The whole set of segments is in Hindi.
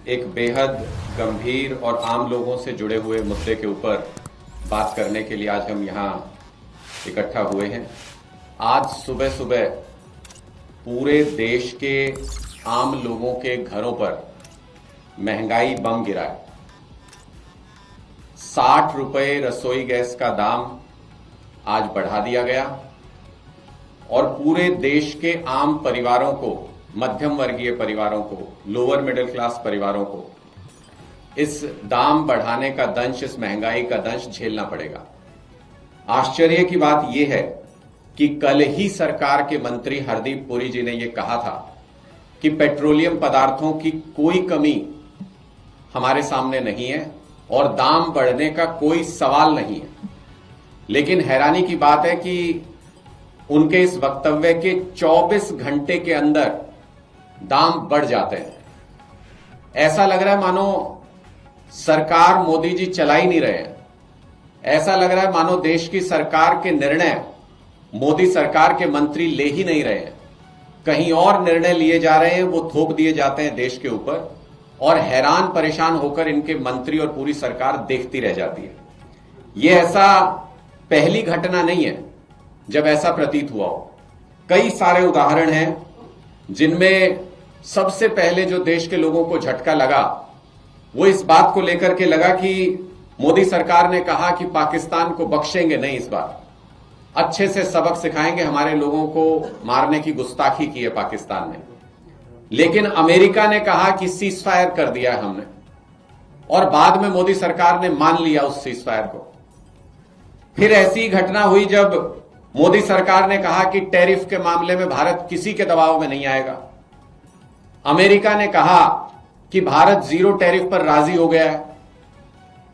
एक बेहद गंभीर और आम लोगों से जुड़े हुए मुद्दे के ऊपर बात करने के लिए आज हम यहाँ इकट्ठा हुए हैं। आज सुबह सुबह पूरे देश के आम लोगों के घरों पर महंगाई बम गिरा है। 60 रुपए रसोई गैस का दाम आज बढ़ा दिया गया और पूरे देश के आम परिवारों को, मध्यम वर्गीय परिवारों को, लोअर मिडिल क्लास परिवारों को इस दाम बढ़ाने का दंश, इस महंगाई का दंश झेलना पड़ेगा। आश्चर्य की बात यह है कि कल ही सरकार के मंत्री हरदीप पुरी जी ने यह कहा था कि पेट्रोलियम पदार्थों की कोई कमी हमारे सामने नहीं है और दाम बढ़ने का कोई सवाल नहीं है। लेकिन हैरानी की बात है कि उनके इस वक्तव्य के 24 घंटे के अंदर दाम बढ़ जाते हैं। ऐसा लग रहा है मानो सरकार मोदी जी चला ही नहीं रहे हैं। ऐसा लग रहा है मानो देश की सरकार के निर्णय मोदी सरकार के मंत्री ले ही नहीं रहे हैं। कहीं और निर्णय लिए जा रहे हैं, वो थोप दिए जाते हैं देश के ऊपर और हैरान परेशान होकर इनके मंत्री और पूरी सरकार देखती रह जाती है। यह ऐसा पहली घटना नहीं है जब ऐसा प्रतीत हुआ हो। कई सारे उदाहरण हैं जिनमें सबसे पहले जो देश के लोगों को झटका लगा वो इस बात को लेकर के लगा कि मोदी सरकार ने कहा कि पाकिस्तान को बख्शेंगे नहीं, इस बार अच्छे से सबक सिखाएंगे, हमारे लोगों को मारने की गुस्ताखी की है पाकिस्तान ने। लेकिन अमेरिका ने कहा कि सीज फायर कर दिया है हमने, और बाद में मोदी सरकार ने मान लिया उस सीज फायर को। फिर ऐसी घटना हुई जब मोदी सरकार ने कहा कि टैरिफ के मामले में भारत किसी के दबाव में नहीं आएगा। अमेरिका ने कहा कि भारत जीरो टैरिफ पर राजी हो गया है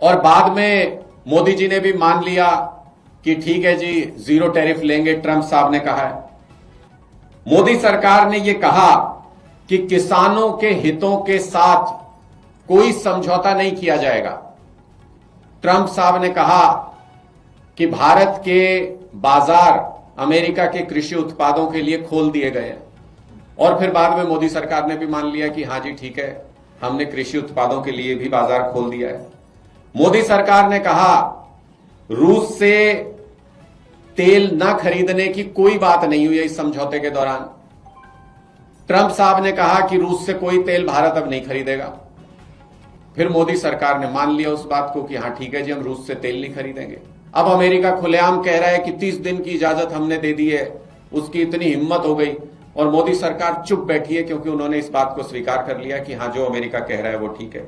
और बाद में मोदी जी ने भी मान लिया कि ठीक है जी, जीरो टैरिफ लेंगे, ट्रंप साहब ने कहा है। मोदी सरकार ने यह कहा कि किसानों के हितों के साथ कोई समझौता नहीं किया जाएगा। ट्रंप साहब ने कहा कि भारत के बाजार अमेरिका के कृषि उत्पादों के लिए खोल दिए गए हैं, और फिर बाद में मोदी सरकार ने भी मान लिया कि हां जी ठीक है, हमने कृषि उत्पादों के लिए भी बाजार खोल दिया है। मोदी सरकार ने कहा रूस से तेल न खरीदने की कोई बात नहीं हुई इस समझौते के दौरान। ट्रंप साहब ने कहा कि रूस से कोई तेल भारत अब नहीं खरीदेगा। फिर मोदी सरकार ने मान लिया उस बात को कि हां ठीक है जी, हम रूस से तेल नहीं खरीदेंगे। अब अमेरिका खुलेआम कह रहा है कि 30 दिन की इजाजत हमने दे दी है। उसकी इतनी हिम्मत हो गई और मोदी सरकार चुप बैठी है क्योंकि उन्होंने इस बात को स्वीकार कर लिया कि हां, जो अमेरिका कह रहा है वो ठीक है।